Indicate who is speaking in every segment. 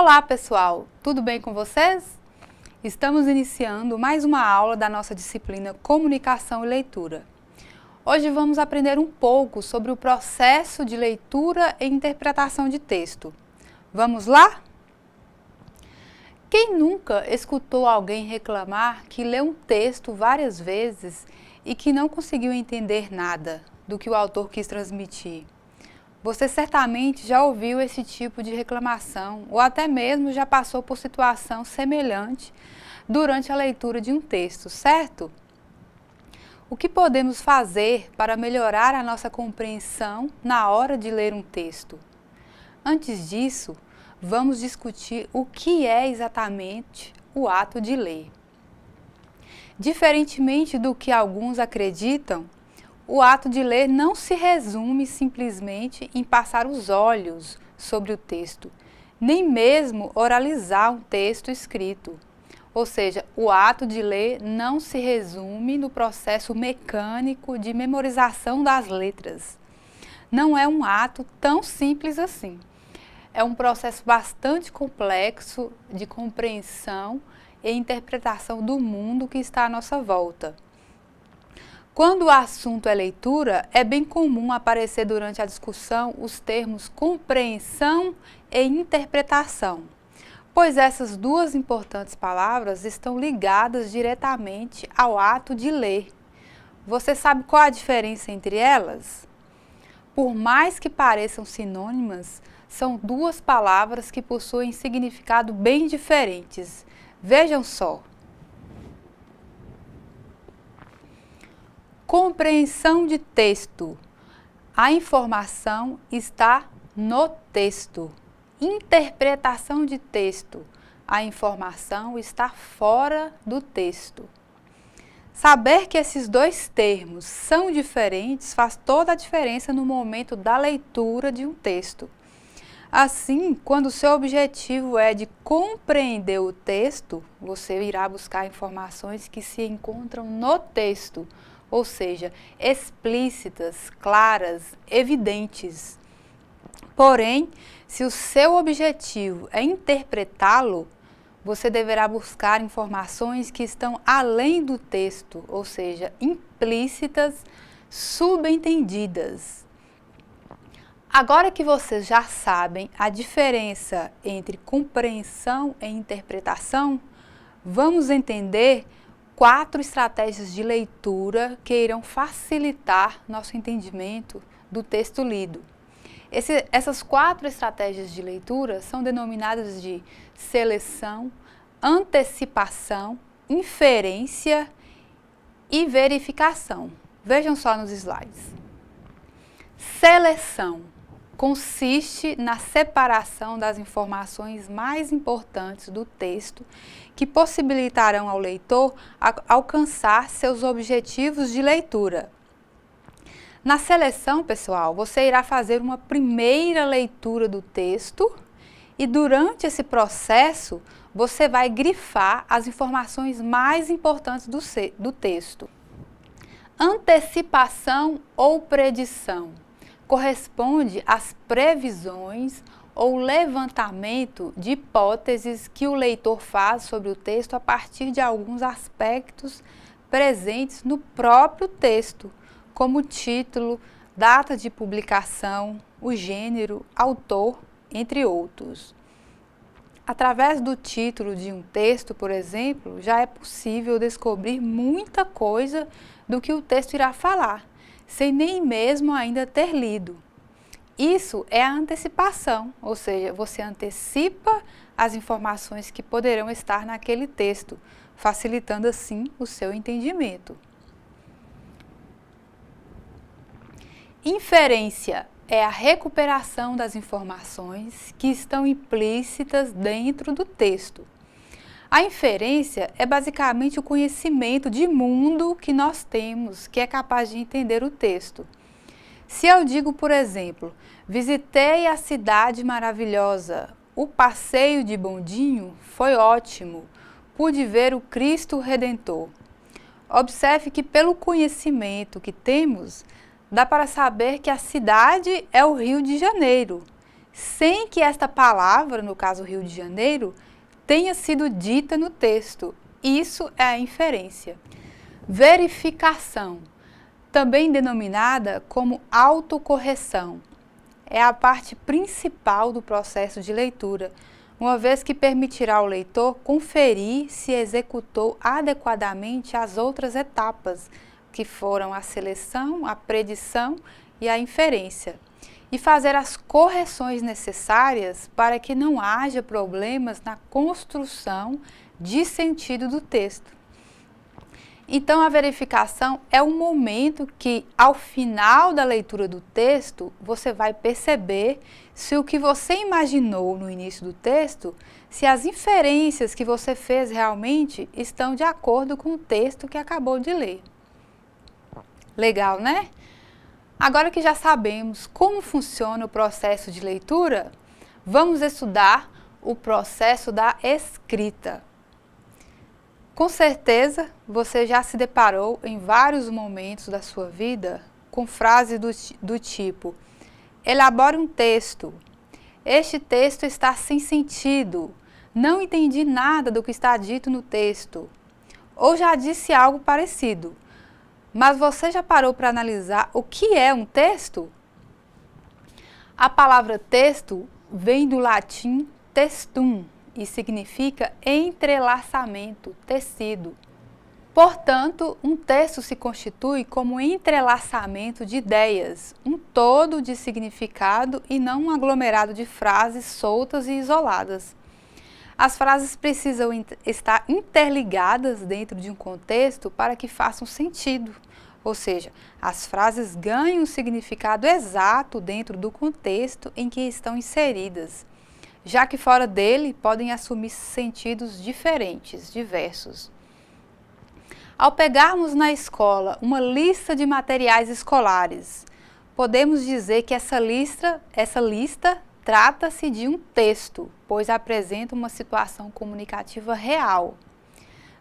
Speaker 1: Olá pessoal, tudo bem com vocês? Estamos iniciando mais uma aula da nossa disciplina Comunicação e Leitura. Hoje vamos aprender um pouco sobre o processo de leitura e interpretação de texto. Vamos lá? Quem nunca escutou alguém reclamar que leu um texto várias vezes e que não conseguiu entender nada do que o autor quis transmitir? Você certamente já ouviu esse tipo de reclamação ou até mesmo já passou por situação semelhante durante a leitura de um texto, certo? O que podemos fazer para melhorar a nossa compreensão na hora de ler um texto? Antes disso, vamos discutir o que é exatamente o ato de ler. Diferentemente do que alguns acreditam, o ato de ler não se resume simplesmente em passar os olhos sobre o texto, nem mesmo oralizar um texto escrito. Ou seja, o ato de ler não se resume no processo mecânico de memorização das letras. Não é um ato tão simples assim. É um processo bastante complexo de compreensão e interpretação do mundo que está à nossa volta. Quando o assunto é leitura, é bem comum aparecer durante a discussão os termos compreensão e interpretação, pois essas duas importantes palavras estão ligadas diretamente ao ato de ler. Você sabe qual a diferença entre elas? Por mais que pareçam sinônimas, são duas palavras que possuem significado bem diferentes. Vejam só. Compreensão de texto. A informação está no texto. Interpretação de texto. A informação está fora do texto. Saber que esses dois termos são diferentes faz toda a diferença no momento da leitura de um texto. Assim, quando o seu objetivo é de compreender o texto, você irá buscar informações que se encontram no texto, ou seja, explícitas, claras, evidentes. Porém, se o seu objetivo é interpretá-lo, você deverá buscar informações que estão além do texto, ou seja, implícitas, subentendidas. Agora que vocês já sabem a diferença entre compreensão e interpretação, vamos entender 4 estratégias de leitura que irão facilitar nosso entendimento do texto lido. Essas 4 estratégias de leitura são denominadas de seleção, antecipação, inferência e verificação. Vejam só nos slides. Seleção consiste na separação das informações mais importantes do texto que possibilitarão ao leitor alcançar seus objetivos de leitura. Na seleção, pessoal, você irá fazer uma primeira leitura do texto e durante esse processo você vai grifar as informações mais importantes do texto. Antecipação ou predição corresponde às previsões ou levantamento de hipóteses que o leitor faz sobre o texto a partir de alguns aspectos presentes no próprio texto, como título, data de publicação, o gênero, autor, entre outros. Através do título de um texto, por exemplo, já é possível descobrir muita coisa do que o texto irá falar, sem nem mesmo ainda ter lido. Isso é a antecipação, ou seja, você antecipa as informações que poderão estar naquele texto, facilitando assim o seu entendimento. Inferência é a recuperação das informações que estão implícitas dentro do texto. A inferência é basicamente o conhecimento de mundo que nós temos, que é capaz de entender o texto. Se eu digo, por exemplo, visitei a cidade maravilhosa, o passeio de bondinho foi ótimo, pude ver o Cristo Redentor. Observe que pelo conhecimento que temos, dá para saber que a cidade é o Rio de Janeiro. sem que esta palavra, no caso Rio de Janeiro, tenha sido dita no texto. Isso é a inferência. Verificação, também denominada como autocorreção, é a parte principal do processo de leitura, uma vez que permitirá ao leitor conferir se executou adequadamente as outras etapas, que foram a seleção, a predição e a inferência, e fazer as correções necessárias para que não haja problemas na construção de sentido do texto. Então, a verificação é o momento que, ao final da leitura do texto, você vai perceber se o que você imaginou no início do texto, se as inferências que você fez realmente estão de acordo com o texto que acabou de ler. Legal, né? Agora que já sabemos como funciona o processo de leitura, vamos estudar o processo da escrita. Com certeza, você já se deparou em vários momentos da sua vida com frases do tipo: elabore um texto, este texto está sem sentido, não entendi nada do que está dito no texto. Ou já disse algo parecido, mas você já parou para analisar o que é um texto? A palavra texto vem do latim textum, e significa entrelaçamento, tecido. Portanto, um texto se constitui como um entrelaçamento de ideias, um todo de significado e não um aglomerado de frases soltas e isoladas. As frases precisam estar interligadas dentro de um contexto para que façam sentido, ou seja, as frases ganham um significado exato dentro do contexto em que estão inseridas, já que fora dele podem assumir sentidos diferentes, diversos. Ao pegarmos na escola uma lista de materiais escolares, podemos dizer que essa lista trata-se de um texto, pois apresenta uma situação comunicativa real.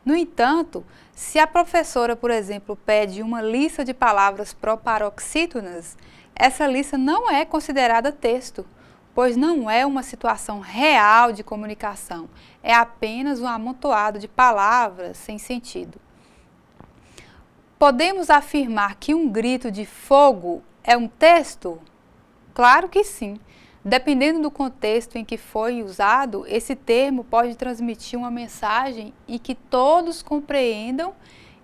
Speaker 1: No entanto, se a professora, por exemplo, pede uma lista de palavras proparoxítonas, essa lista não é considerada texto, pois não é uma situação real de comunicação, é apenas um amontoado de palavras sem sentido. Podemos afirmar que um grito de fogo é um texto? Claro que sim. Dependendo do contexto em que foi usado, esse termo pode transmitir uma mensagem em que todos compreendam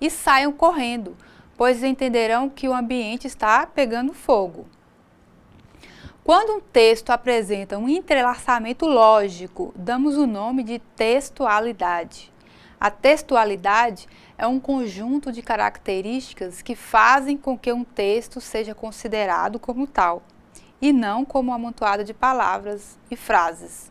Speaker 1: e saiam correndo, pois entenderão que o ambiente está pegando fogo. Quando um texto apresenta um entrelaçamento lógico, damos o nome de textualidade. A textualidade é um conjunto de características que fazem com que um texto seja considerado como tal, e não como um amontoado de palavras e frases.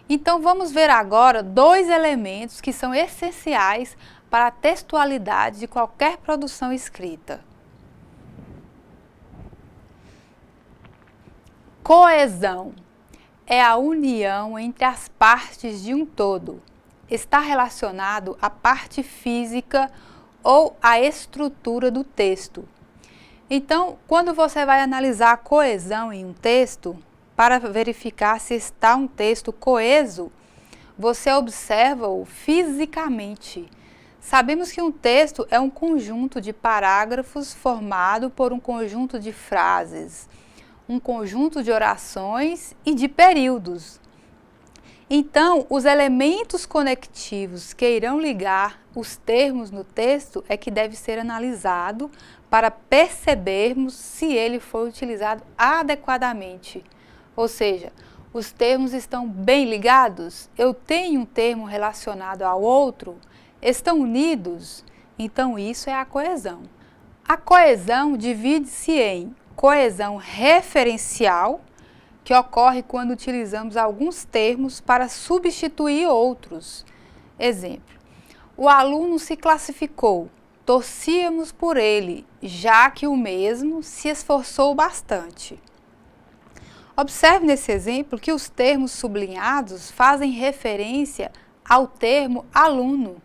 Speaker 1: Então, vamos ver agora dois elementos que são essenciais para a textualidade de qualquer produção escrita. Coesão é a união entre as partes de um todo. Está relacionado à parte física ou à estrutura do texto. Então, quando você vai analisar a coesão em um texto, para verificar se está um texto coeso, você observa-o fisicamente. Sabemos que um texto é um conjunto de parágrafos formado por um conjunto de frases, um conjunto de orações e de períodos. Então, os elementos conectivos que irão ligar os termos no texto é que deve ser analisado para percebermos se ele foi utilizado adequadamente. Ou seja, os termos estão bem ligados? Eu tenho um termo relacionado ao outro? Estão unidos? Então, isso é a coesão. A coesão divide-se em coesão referencial, que ocorre quando utilizamos alguns termos para substituir outros. Exemplo: o aluno se classificou, torcíamos por ele, já que o mesmo se esforçou bastante. Observe nesse exemplo que os termos sublinhados fazem referência ao termo aluno.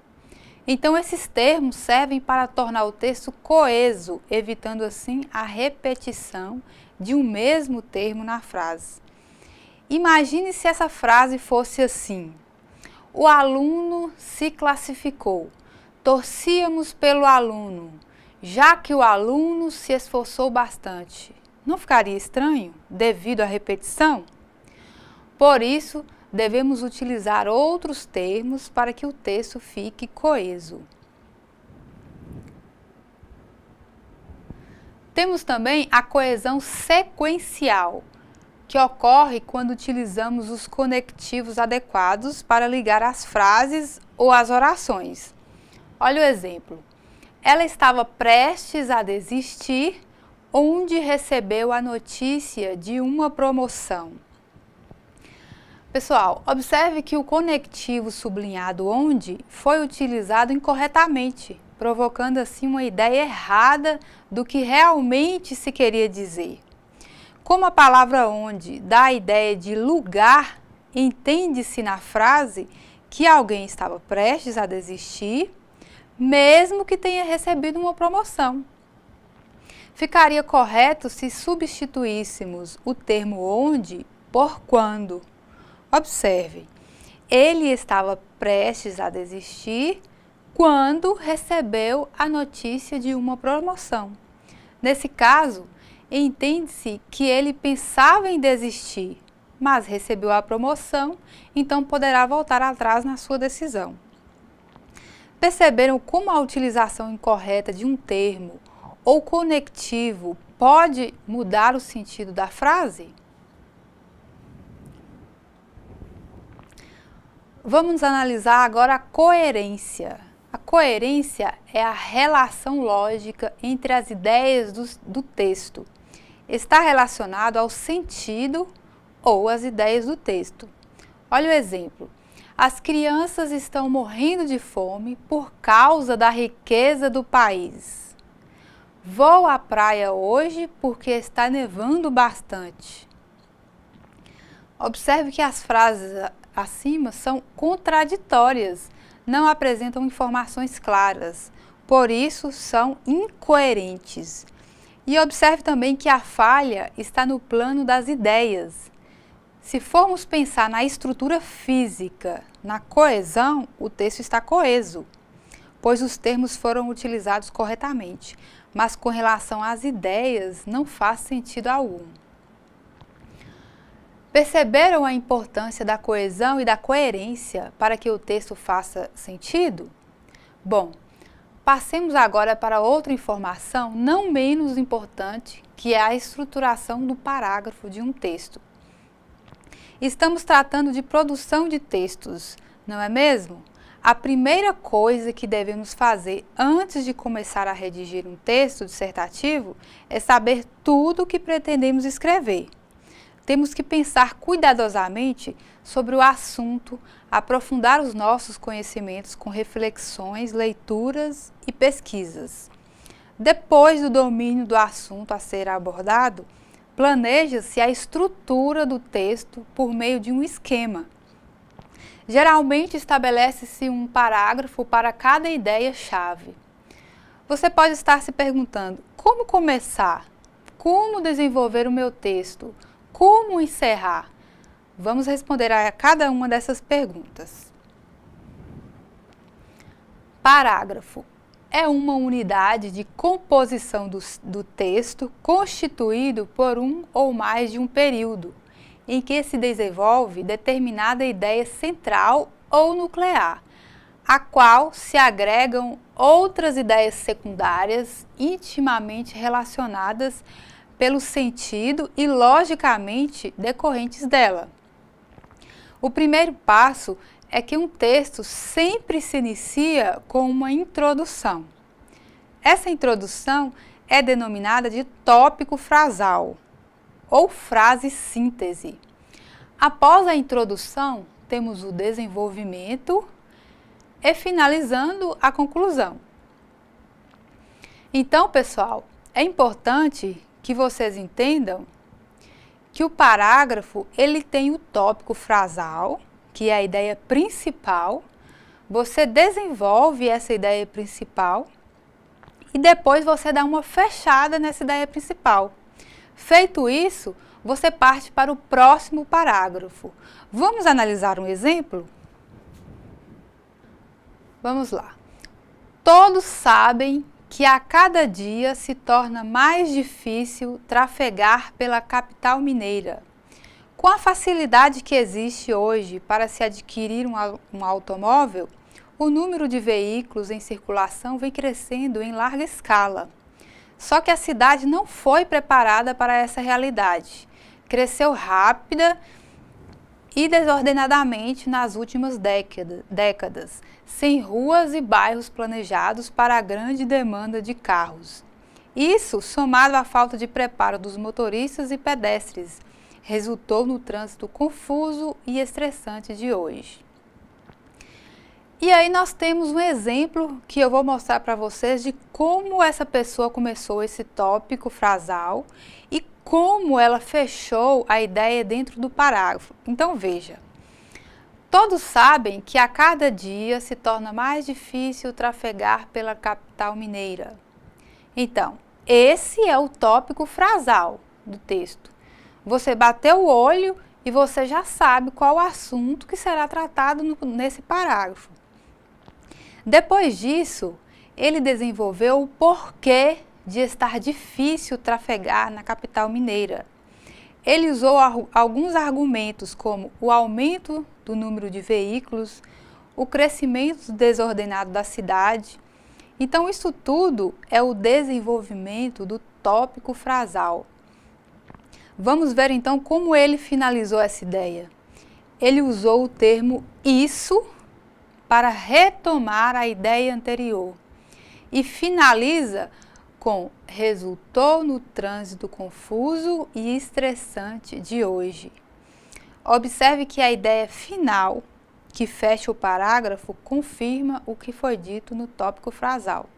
Speaker 1: Então, esses termos servem para tornar o texto coeso, evitando assim a repetição de um mesmo termo na frase. Imagine se essa frase fosse assim: o aluno se classificou. Torcíamos pelo aluno, já que o aluno se esforçou bastante. Não ficaria estranho devido à repetição? Por isso, devemos utilizar outros termos para que o texto fique coeso. Temos também a coesão sequencial, que ocorre quando utilizamos os conectivos adequados para ligar as frases ou as orações. Olha o exemplo. Ela estava prestes a desistir, onde recebeu a notícia de uma promoção. Pessoal, observe que o conectivo sublinhado onde foi utilizado incorretamente, provocando assim uma ideia errada do que realmente se queria dizer. Como a palavra onde dá a ideia de lugar, entende-se na frase que alguém estava prestes a desistir, mesmo que tenha recebido uma promoção. Ficaria correto se substituíssemos o termo onde por quando. Observe, ele estava prestes a desistir quando recebeu a notícia de uma promoção. Nesse caso, entende-se que ele pensava em desistir, mas recebeu a promoção, então poderá voltar atrás na sua decisão. Perceberam como a utilização incorreta de um termo ou conectivo pode mudar o sentido da frase? Vamos analisar agora a coerência. A coerência é a relação lógica entre as ideias do texto. Está relacionado ao sentido ou às ideias do texto. Olha o exemplo. As crianças estão morrendo de fome por causa da riqueza do país. Vou à praia hoje porque está nevando bastante. Observe que as frases acima são contraditórias, não apresentam informações claras, por isso são incoerentes. E observe também que a falha está no plano das ideias. Se formos pensar na estrutura física, na coesão, o texto está coeso, pois os termos foram utilizados corretamente, mas com relação às ideias não faz sentido algum. Perceberam a importância da coesão e da coerência para que o texto faça sentido? Bom, passemos agora para outra informação não menos importante, que é a estruturação do parágrafo de um texto. Estamos tratando de produção de textos, não é mesmo? A primeira coisa que devemos fazer antes de começar a redigir um texto dissertativo é saber tudo o que pretendemos escrever. Temos que pensar cuidadosamente sobre o assunto, aprofundar os nossos conhecimentos com reflexões, leituras e pesquisas. Depois do domínio do assunto a ser abordado, planeja-se a estrutura do texto por meio de um esquema. Geralmente estabelece-se um parágrafo para cada ideia-chave. Você pode estar se perguntando: como começar? Como desenvolver o meu texto? Como encerrar? Vamos responder a cada uma dessas perguntas. Parágrafo é uma unidade de composição do texto constituído por um ou mais de um período, em que se desenvolve determinada ideia central ou nuclear, a qual se agregam outras ideias secundárias intimamente relacionadas pelo sentido e logicamente decorrentes dela. O primeiro passo é que um texto sempre se inicia com uma introdução. Essa introdução é denominada de tópico frasal ou frase síntese. Após a introdução, temos o desenvolvimento e finalizando a conclusão. Então, pessoal, é importante que vocês entendam que o parágrafo ele tem o tópico frasal, que é a ideia principal. Você desenvolve essa ideia principal e depois você dá uma fechada nessa ideia principal. Feito isso, você parte para o próximo parágrafo. Vamos analisar um exemplo? Vamos lá. Todos sabem que a cada dia se torna mais difícil trafegar pela capital mineira. Com a facilidade que existe hoje para se adquirir um automóvel, o número de veículos em circulação vem crescendo em larga escala. Só que a cidade não foi preparada para essa realidade. Cresceu rápida e desordenadamente nas últimas décadas, sem ruas e bairros planejados para a grande demanda de carros. Isso, somado à falta de preparo dos motoristas e pedestres, resultou no trânsito confuso e estressante de hoje. E aí nós temos um exemplo que eu vou mostrar para vocês de como essa pessoa começou esse tópico frasal e como ela fechou a ideia dentro do parágrafo. Então veja, todos sabem que a cada dia se torna mais difícil trafegar pela capital mineira. Então, esse é o tópico frasal do texto. Você bateu o olho e você já sabe qual o assunto que será tratado nesse parágrafo. Depois disso, ele desenvolveu o porquê de estar difícil trafegar na capital mineira. Ele usou alguns argumentos como o aumento do número de veículos, o crescimento desordenado da cidade. Então, isso tudo é o desenvolvimento do tópico frasal. Vamos ver então como ele finalizou essa ideia. Ele usou o termo isso para retomar a ideia anterior e finaliza com resultou no trânsito confuso e estressante de hoje. Observe que a ideia final, que fecha o parágrafo, confirma o que foi dito no tópico frasal.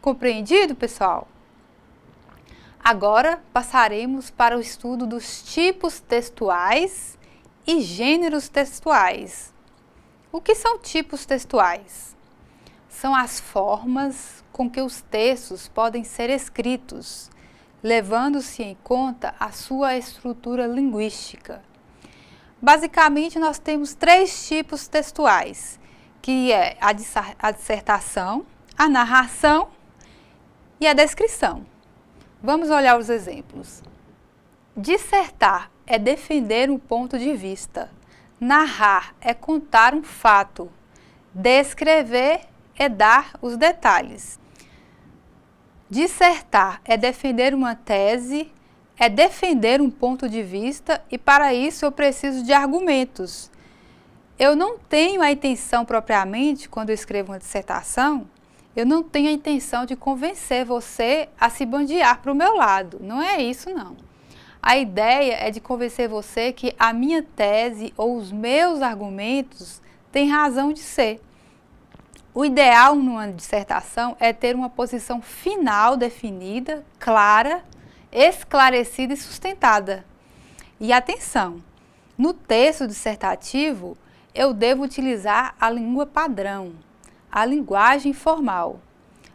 Speaker 1: Compreendido, pessoal? Agora passaremos para o estudo dos tipos textuais e gêneros textuais. O que são tipos textuais? São as formas com que os textos podem ser escritos, levando-se em conta a sua estrutura linguística. Basicamente, nós temos 3 tipos textuais, que é a dissertação, a narração e a descrição. Vamos olhar os exemplos. Dissertar é defender um ponto de vista. Narrar é contar um fato. Descrever é dar os detalhes. Dissertar é defender uma tese, é defender um ponto de vista e para isso eu preciso de argumentos. Eu não tenho a intenção propriamente, quando eu escrevo uma dissertação, eu não tenho a intenção de convencer você a se bandear para o meu lado. Não é isso, não. A ideia é de convencer você que a minha tese ou os meus argumentos têm razão de ser. O ideal numa dissertação é ter uma posição final definida, clara, esclarecida e sustentada. E atenção, no texto dissertativo eu devo utilizar a língua padrão, a linguagem formal.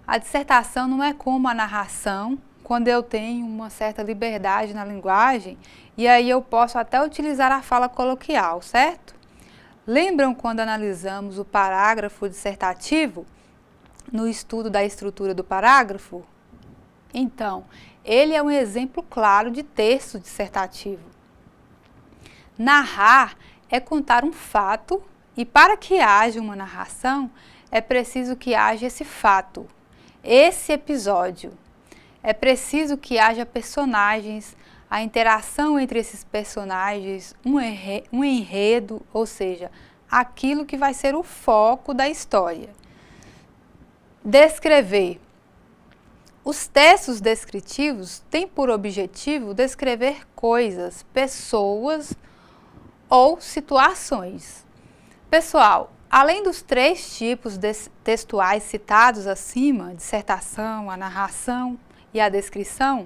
Speaker 1: A dissertação não é como a narração, quando eu tenho uma certa liberdade na linguagem, e aí eu posso até utilizar a fala coloquial, certo? Lembram quando analisamos o parágrafo dissertativo, no estudo da estrutura do parágrafo? Então, ele é um exemplo claro de texto dissertativo. Narrar é contar um fato, e para que haja uma narração, é preciso que haja esse fato, esse episódio. É preciso que haja personagens, a interação entre esses personagens, um enredo, ou seja, aquilo que vai ser o foco da história. Descrever. Os textos descritivos têm por objetivo descrever coisas, pessoas ou situações. Pessoal, além dos 3 tipos textuais citados acima, dissertação, a narração e a descrição,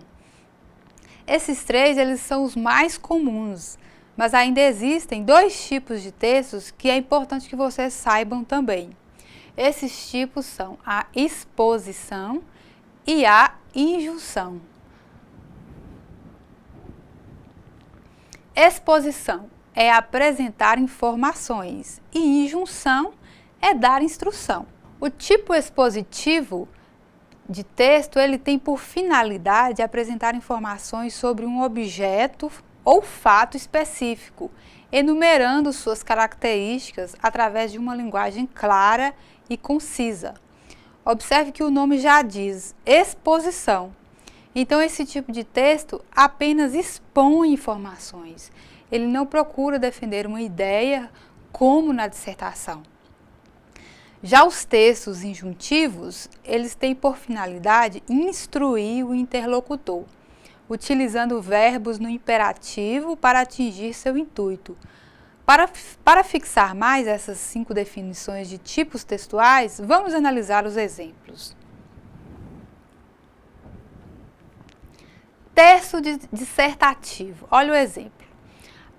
Speaker 1: esses 3 eles são os mais comuns, mas ainda existem 2 tipos de textos que é importante que vocês saibam também. Esses tipos são a exposição e a injunção. Exposição é apresentar informações e injunção é dar instrução. O tipo expositivo de texto, ele tem por finalidade apresentar informações sobre um objeto ou fato específico, enumerando suas características através de uma linguagem clara e concisa. Observe que o nome já diz exposição. Então, esse tipo de texto apenas expõe informações. Ele não procura defender uma ideia como na dissertação. Já os textos injuntivos, eles têm por finalidade instruir o interlocutor, utilizando verbos no imperativo para atingir seu intuito. Para fixar mais essas 5 definições de tipos textuais, vamos analisar os exemplos. Texto dissertativo. Olha o exemplo.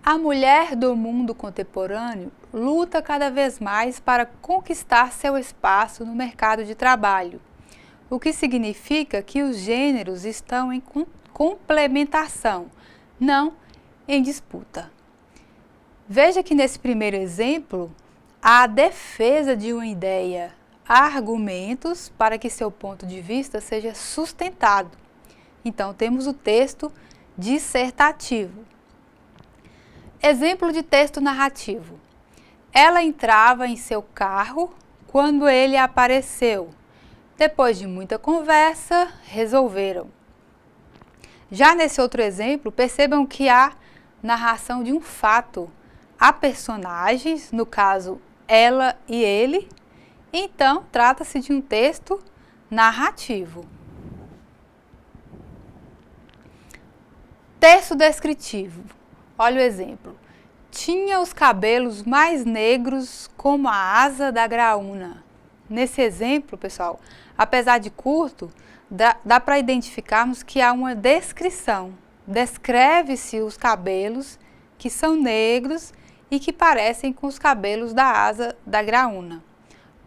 Speaker 1: A mulher do mundo contemporâneo luta cada vez mais para conquistar seu espaço no mercado de trabalho, o que significa que os gêneros estão em complementação, não em disputa. Veja que nesse primeiro exemplo, há a defesa de uma ideia, há argumentos para que seu ponto de vista seja sustentado. Então, temos o texto dissertativo. Exemplo de texto narrativo. Ela entrava em seu carro quando ele apareceu. Depois de muita conversa, resolveram. Já nesse outro exemplo, percebam que há narração de um fato. Há personagens, no caso, ela e ele. Então, trata-se de um texto narrativo. Texto descritivo. Olha o exemplo. Tinha os cabelos mais negros como a asa da graúna. Nesse exemplo, pessoal, apesar de curto, dá para identificarmos que há uma descrição. Descreve-se os cabelos que são negros e que parecem com os cabelos da asa da graúna.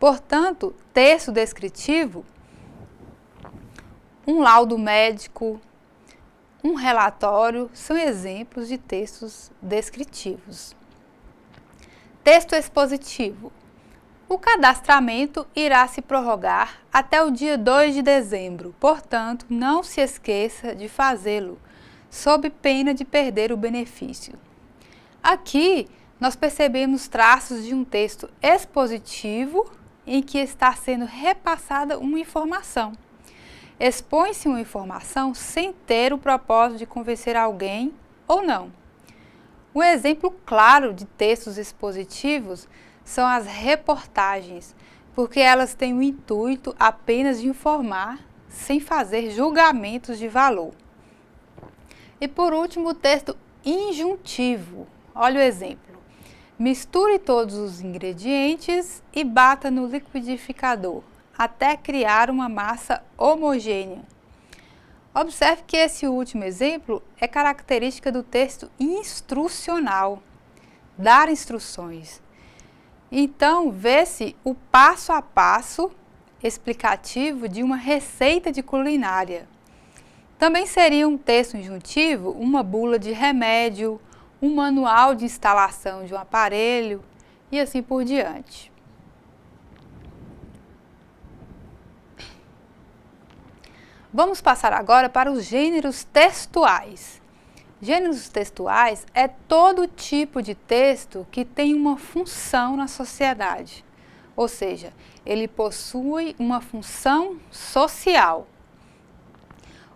Speaker 1: Portanto, texto descritivo, um laudo médico, um relatório são exemplos de textos descritivos. Texto expositivo. O cadastramento irá se prorrogar até o dia 2 de dezembro, portanto, não se esqueça de fazê-lo, sob pena de perder o benefício. Aqui, nós percebemos traços de um texto expositivo em que está sendo repassada uma informação. Expõe-se uma informação sem ter o propósito de convencer alguém ou não. Um exemplo claro de textos expositivos são as reportagens, porque elas têm o intuito apenas de informar, sem fazer julgamentos de valor. E por último, o texto injuntivo. Olha o exemplo. Misture todos os ingredientes e bata no liquidificador, até criar uma massa homogênea. Observe que esse último exemplo é característica do texto instrucional, dar instruções. Então, vê-se o passo a passo explicativo de uma receita de culinária. Também seria um texto injuntivo uma bula de remédio, um manual de instalação de um aparelho e assim por diante. Vamos passar agora para os gêneros textuais. Gêneros textuais é todo tipo de texto que tem uma função na sociedade, ou seja, ele possui uma função social.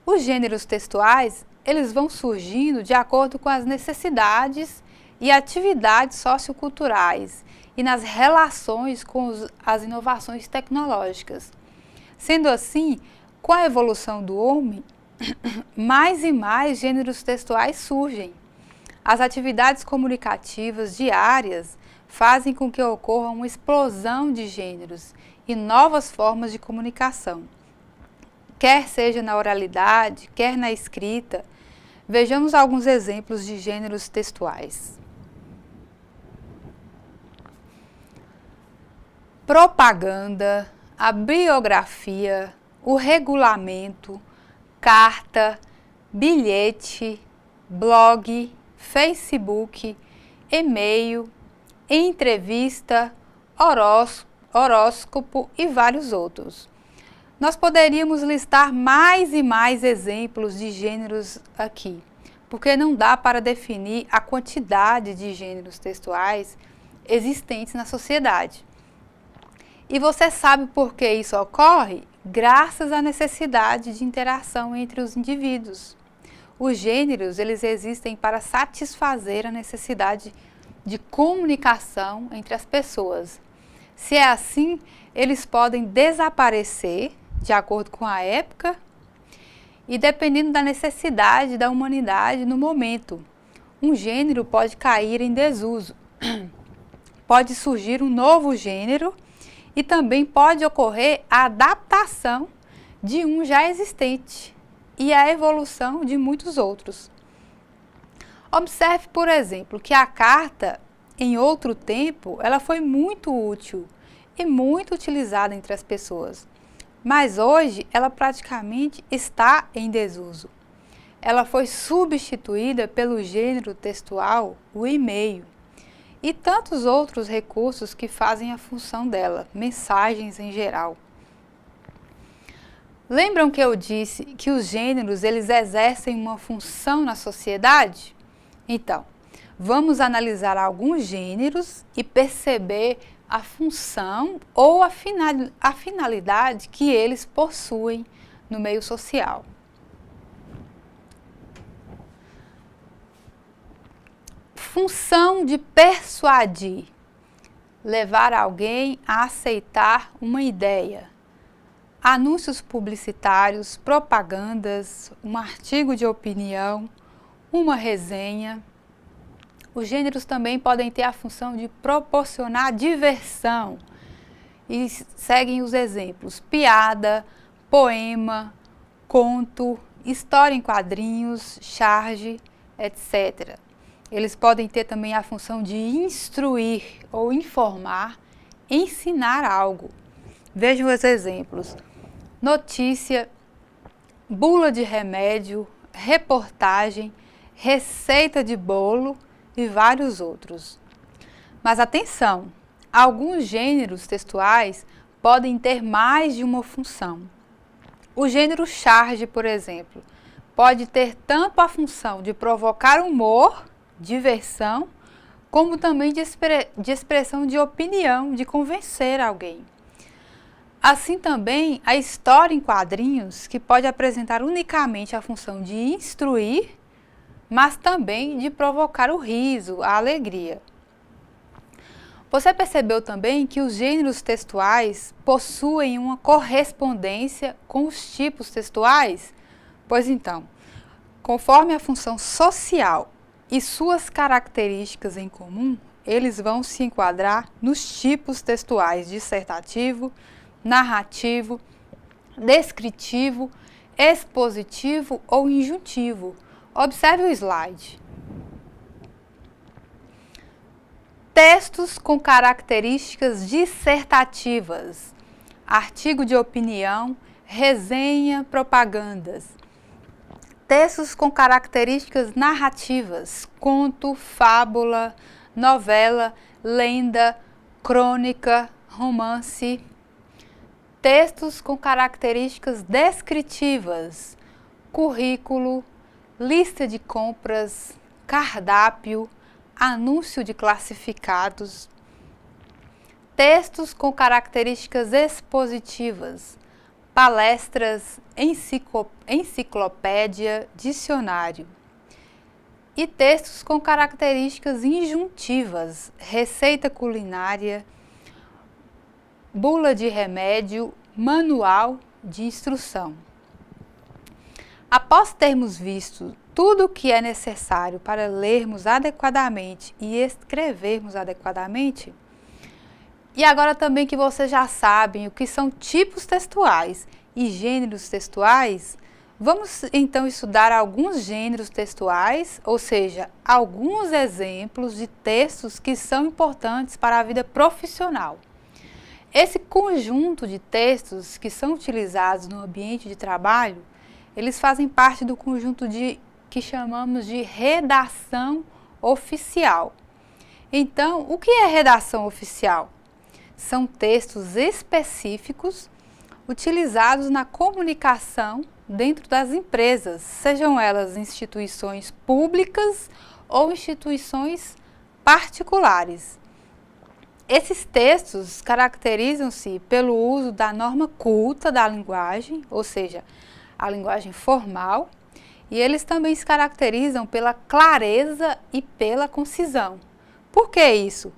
Speaker 1: Os gêneros textuais, eles vão surgindo de acordo com as necessidades e atividades socioculturais e nas relações com as inovações tecnológicas. Sendo assim, com a evolução do homem, mais e mais gêneros textuais surgem. As atividades comunicativas diárias fazem com que ocorra uma explosão de gêneros e novas formas de comunicação. Quer seja na oralidade, quer na escrita, vejamos alguns exemplos de gêneros textuais. Propaganda, a biografia, o regulamento, carta, bilhete, blog, Facebook, e-mail, entrevista, horóscopo e vários outros. Nós poderíamos listar mais e mais exemplos de gêneros aqui, porque não dá para definir a quantidade de gêneros textuais existentes na sociedade. E você sabe por que isso ocorre? Graças à necessidade de interação entre os indivíduos. Os gêneros, eles existem para satisfazer a necessidade de comunicação entre as pessoas. Se é assim, eles podem desaparecer de acordo com a época e dependendo da necessidade da humanidade no momento. Um gênero pode cair em desuso, pode surgir um novo gênero e também pode ocorrer a adaptação de um já existente e a evolução de muitos outros. Observe, por exemplo, que a carta, em outro tempo, ela foi muito útil e muito utilizada entre as pessoas, mas hoje ela praticamente está em desuso. Ela foi substituída pelo gênero textual, o e-mail, e tantos outros recursos que fazem a função dela, mensagens em geral. Lembram que eu disse que os gêneros eles exercem uma função na sociedade? Então, vamos analisar alguns gêneros e perceber a função ou a finalidade que eles possuem no meio social. Função de persuadir, levar alguém a aceitar uma ideia. Anúncios publicitários, propagandas, um artigo de opinião, uma resenha. Os gêneros também podem ter a função de proporcionar diversão. E seguem os exemplos: piada, poema, conto, história em quadrinhos, charge, etc. Eles podem ter também a função de instruir ou informar, ensinar algo. Vejam os exemplos: notícia, bula de remédio, reportagem, receita de bolo e vários outros. Mas atenção, alguns gêneros textuais podem ter mais de uma função. O gênero charge, por exemplo, pode ter tanto a função de provocar humor, diversão, como também de expressão de opinião, de convencer alguém. Assim também a história em quadrinhos, que pode apresentar unicamente a função de instruir, mas também de provocar o riso, a alegria. Você percebeu também que os gêneros textuais possuem uma correspondência com os tipos textuais? Pois então, conforme a função social e suas características em comum, eles vão se enquadrar nos tipos textuais dissertativo, narrativo, descritivo, expositivo ou injuntivo. Observe o slide. Textos com características dissertativas, artigo de opinião, resenha, propagandas. Textos com características narrativas, conto, fábula, novela, lenda, crônica, romance. Textos com características descritivas, currículo, lista de compras, cardápio, anúncio de classificados. Textos com características expositivas, palestras, enciclopédia, dicionário. E textos com características injuntivas, receita culinária, bula de remédio, manual de instrução. Após termos visto tudo o que é necessário para lermos adequadamente e escrevermos adequadamente, e agora também que vocês já sabem o que são tipos textuais e gêneros textuais, vamos então estudar alguns gêneros textuais, ou seja, alguns exemplos de textos que são importantes para a vida profissional. Esse conjunto de textos que são utilizados no ambiente de trabalho, eles fazem parte do conjunto de que chamamos de redação oficial. Então, o que é redação oficial? São textos específicos utilizados na comunicação dentro das empresas, sejam elas instituições públicas ou instituições particulares. Esses textos caracterizam-se pelo uso da norma culta da linguagem, ou seja, a linguagem formal, e eles também se caracterizam pela clareza e pela concisão. Por que isso?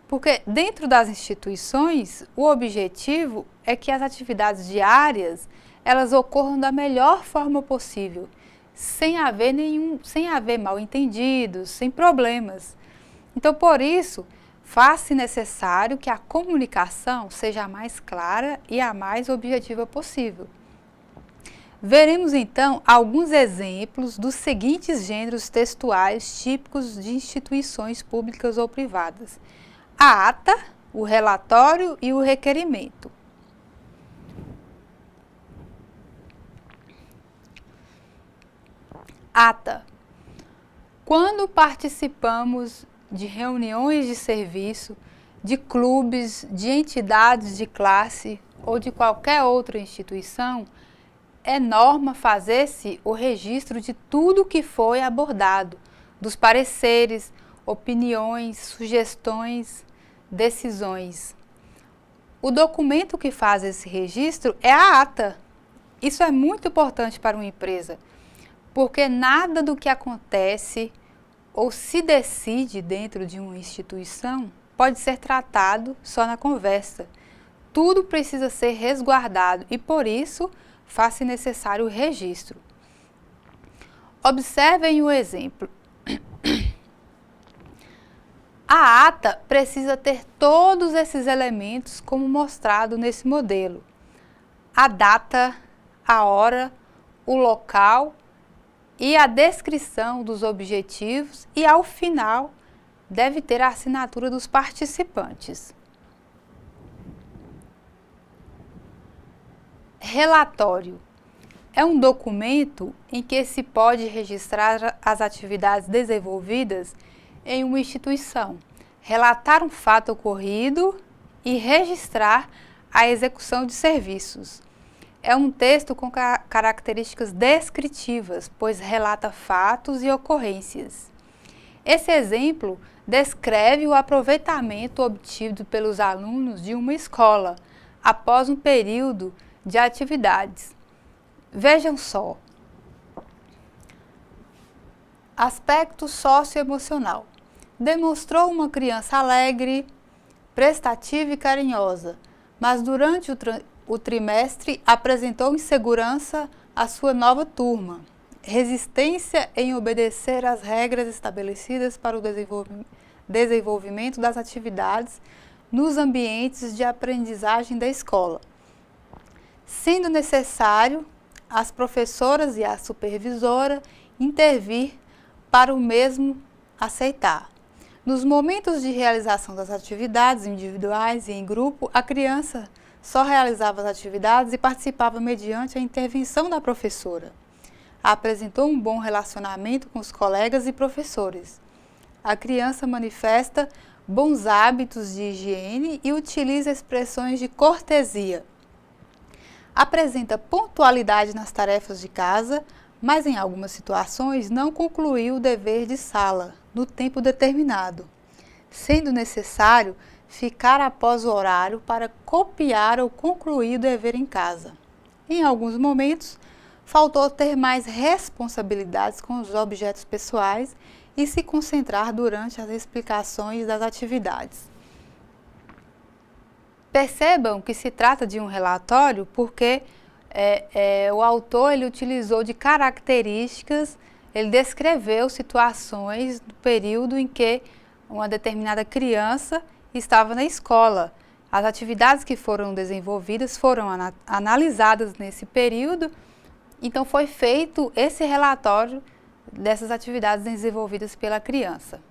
Speaker 1: Porque dentro das instituições, o objetivo é que as atividades diárias elas ocorram da melhor forma possível, sem haver mal-entendidos, sem problemas. Então, por isso, faz-se necessário que a comunicação seja a mais clara e a mais objetiva possível. Veremos então alguns exemplos dos seguintes gêneros textuais típicos de instituições públicas ou privadas: a ata, o relatório e o requerimento. Ata. Quando participamos de reuniões de serviço, de clubes, de entidades de classe ou de qualquer outra instituição, é norma fazer-se o registro de tudo que foi abordado, dos pareceres, opiniões, sugestões, decisões. O documento que faz esse registro é a ata. Isso é muito importante para uma empresa, porque nada do que acontece ou se decide dentro de uma instituição pode ser tratado só na conversa. Tudo precisa ser resguardado e, por isso, faz-se necessário o registro. Observem o exemplo. A ata precisa ter todos esses elementos como mostrado nesse modelo: a data, a hora, o local e a descrição dos objetivos e, ao final, deve ter a assinatura dos participantes. Relatório. É um documento em que se pode registrar as atividades desenvolvidas em uma instituição, relatar um fato ocorrido e registrar a execução de serviços. É um texto com características descritivas, pois relata fatos e ocorrências. Esse exemplo descreve o aproveitamento obtido pelos alunos de uma escola após um período de atividades. Vejam só. Aspecto socioemocional. Demonstrou uma criança alegre, prestativa e carinhosa, mas durante o trimestre apresentou insegurança à sua nova turma, resistência em obedecer às regras estabelecidas para o desenvolvimento das atividades nos ambientes de aprendizagem da escola, sendo necessário as professoras e a supervisora intervir para o mesmo aceitar. Nos momentos de realização das atividades individuais e em grupo, a criança só realizava as atividades e participava mediante a intervenção da professora. Apresentou um bom relacionamento com os colegas e professores. A criança manifesta bons hábitos de higiene e utiliza expressões de cortesia. Apresenta pontualidade nas tarefas de casa, mas em algumas situações não concluiu o dever de sala no tempo determinado, sendo necessário ficar após o horário para copiar ou concluir o dever em casa. Em alguns momentos, faltou ter mais responsabilidades com os objetos pessoais e se concentrar durante as explicações das atividades. Percebam que se trata de um relatório porque o autor ele utilizou de características, ele descreveu situações do período em que uma determinada criança estava na escola. As atividades que foram desenvolvidas foram analisadas nesse período, então foi feito esse relatório dessas atividades desenvolvidas pela criança.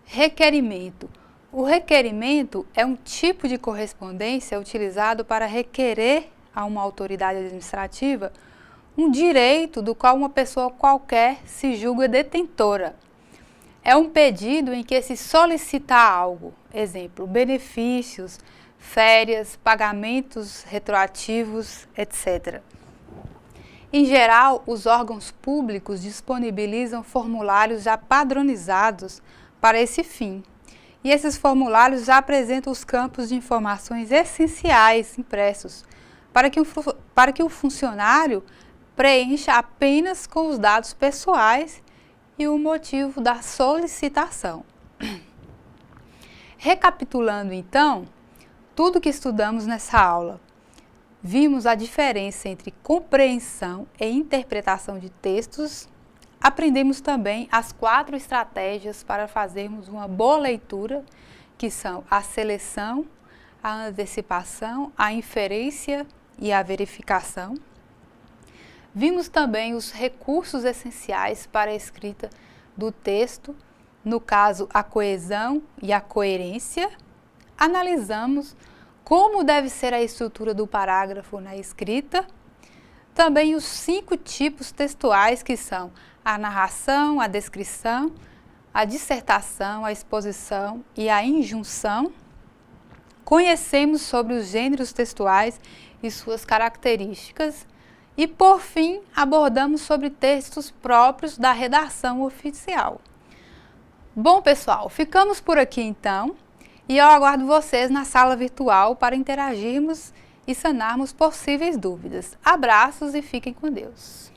Speaker 1: Requerimento. O requerimento é um tipo de correspondência utilizado para requerer a uma autoridade administrativa um direito do qual uma pessoa qualquer se julga detentora. É um pedido em que se solicita algo, exemplo, benefícios, férias, pagamentos retroativos, etc. Em geral, os órgãos públicos disponibilizam formulários já padronizados para esse fim. E esses formulários já apresentam os campos de informações essenciais impressos para que o funcionário preencha apenas com os dados pessoais e o motivo da solicitação. Recapitulando então, tudo que estudamos nessa aula. Vimos a diferença entre compreensão e interpretação de textos. Aprendemos também as 4 estratégias para fazermos uma boa leitura, que são a seleção, a antecipação, a inferência e a verificação. Vimos também os recursos essenciais para a escrita do texto, no caso, a coesão e a coerência. Analisamos como deve ser a estrutura do parágrafo na escrita. Também os 5 tipos textuais, que são a narração, a descrição, a dissertação, a exposição e a injunção. Conhecemos sobre os gêneros textuais e suas características. E, por fim, abordamos sobre textos próprios da redação oficial. Bom, pessoal, ficamos por aqui então. E eu aguardo vocês na sala virtual para interagirmos e sanarmos possíveis dúvidas. Abraços e fiquem com Deus.